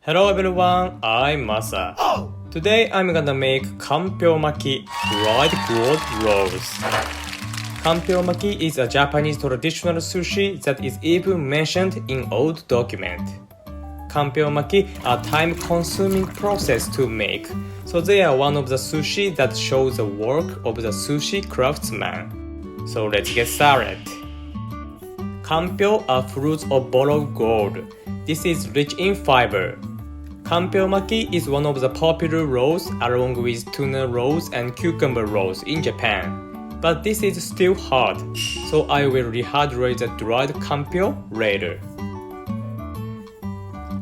Hello everyone, I'm Masa. Today I'm gonna make Kanpyo Maki dried gourd rolls. Kanpyo Maki is a Japanese traditional sushi that is even mentioned in old document. Kanpyo Maki are time-consuming process to make, so they are one of the sushi that shows the work of the sushi craftsman. So let's get started. Kanpyo are fruits of boiled gourd. This is rich in fiber. Kanpyo Maki is one of the popular rolls along with tuna rolls and cucumber rolls in Japan. But this is still hard, so I will rehydrate the dried kanpyo later.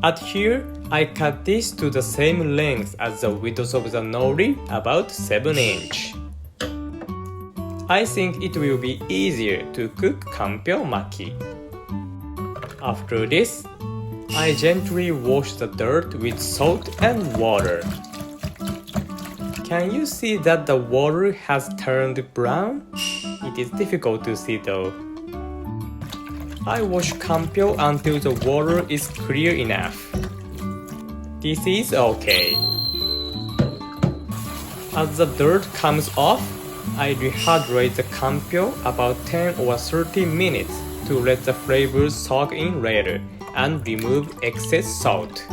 At here, I cut this to the same length as the width of the nori, about 7 inch. I think it will be easier to cook Kanpyo Maki. After this, I gently wash the dirt with salt and water. Can you see that the water has turned brown? It is difficult to see though. I wash kanpyo until the water is clear enough. This is okay. As the dirt comes off, I rehydrate the kanpyo about 10 or 30 minutes to let the flavors soak in later and remove excess salt.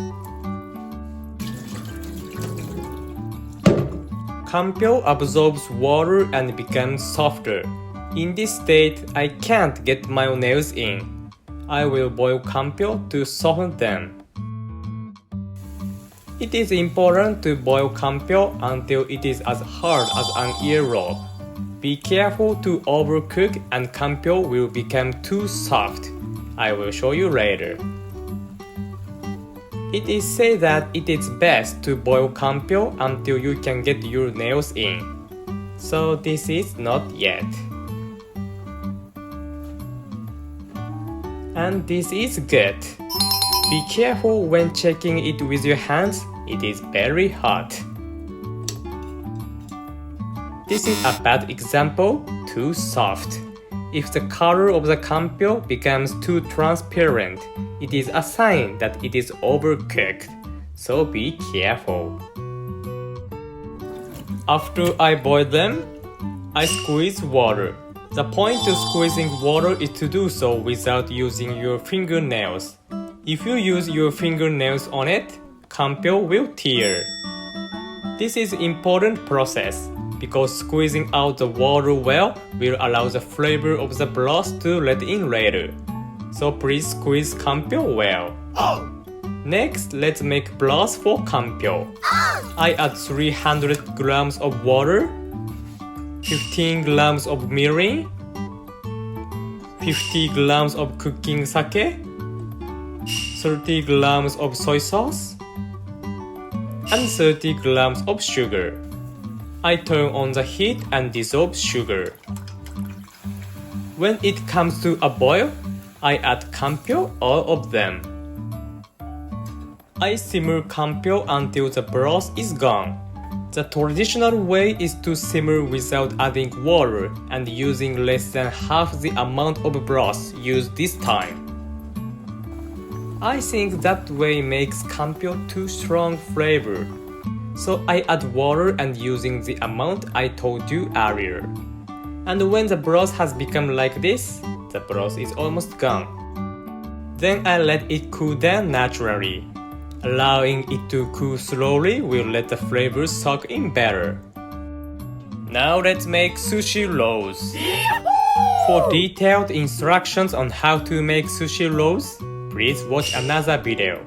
Kanpyo absorbs water and becomes softer. In this state, I can't get my nails in. I will boil kanpyo to soften them. It is important to boil kanpyo until it is as hard as an earlobe. Be careful to overcook and kanpyo will become too soft. I will show you later. It is said that it is best to boil kanpyo until you can get your nails in. So this is not yet. And this is good. Be careful when checking it with your hands. It is very hot. This is a bad example, too soft. If the color of the kanpyo becomes too transparent, it is a sign that it is overcooked, so be careful. After I boil them, I squeeze water. The point to squeezing water is to do so without using your fingernails. If you use your fingernails on it, kanpyo will tear. This is an important process, because squeezing out the water well will allow the flavor of the broth to let in later. So please squeeze kanpyo well. Next, let's make broth for kanpyo. I add 300 grams of water, 15 grams of mirin, 50 grams of cooking sake, 30 grams of soy sauce, and 30 grams of sugar. I turn on the heat and dissolve sugar. When it comes to a boil, I add kanpyo, all of them. I simmer kanpyo until the broth is gone. The traditional way is to simmer without adding water and using less than half the amount of broth used this time. I think that way makes kanpyo too strong flavor. So I add water and using the amount I told you earlier. And when the broth has become like this, the broth is almost gone. Then I let it cool down naturally. Allowing it to cool slowly will let the flavors soak in better. Now let's make sushi rolls. For detailed instructions on how to make sushi rolls, please watch another video.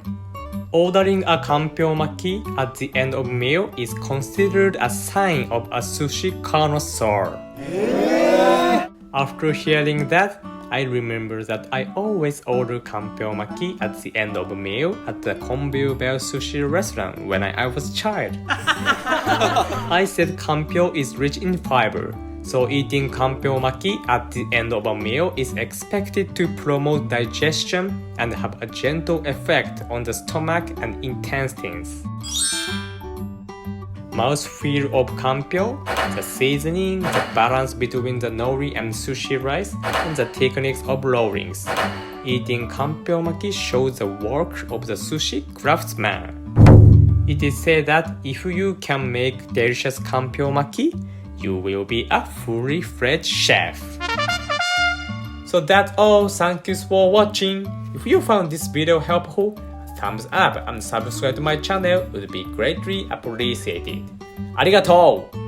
Ordering a Kanpyo Maki at the end of meal is considered a sign of a sushi connoisseur. After hearing that, I remember that I always order Kanpyo Maki at the end of a meal at the Kanpyo Sushi Restaurant when I was a child. I said kanpyo is rich in fiber, so eating Kanpyo Maki at the end of a meal is expected to promote digestion and have a gentle effect on the stomach and intestines. Mouthfeel of kanpyo, the seasoning, the balance between the nori and sushi rice, and the techniques of rollings. Eating Kanpyo Maki shows the work of the sushi craftsman. It is said that if you can make delicious Kanpyo Maki, you will be a fully fledged chef. So that's all. Thank you for watching. If you found this video helpful, thumbs up and subscribe to my channel would be greatly appreciated. ありがとう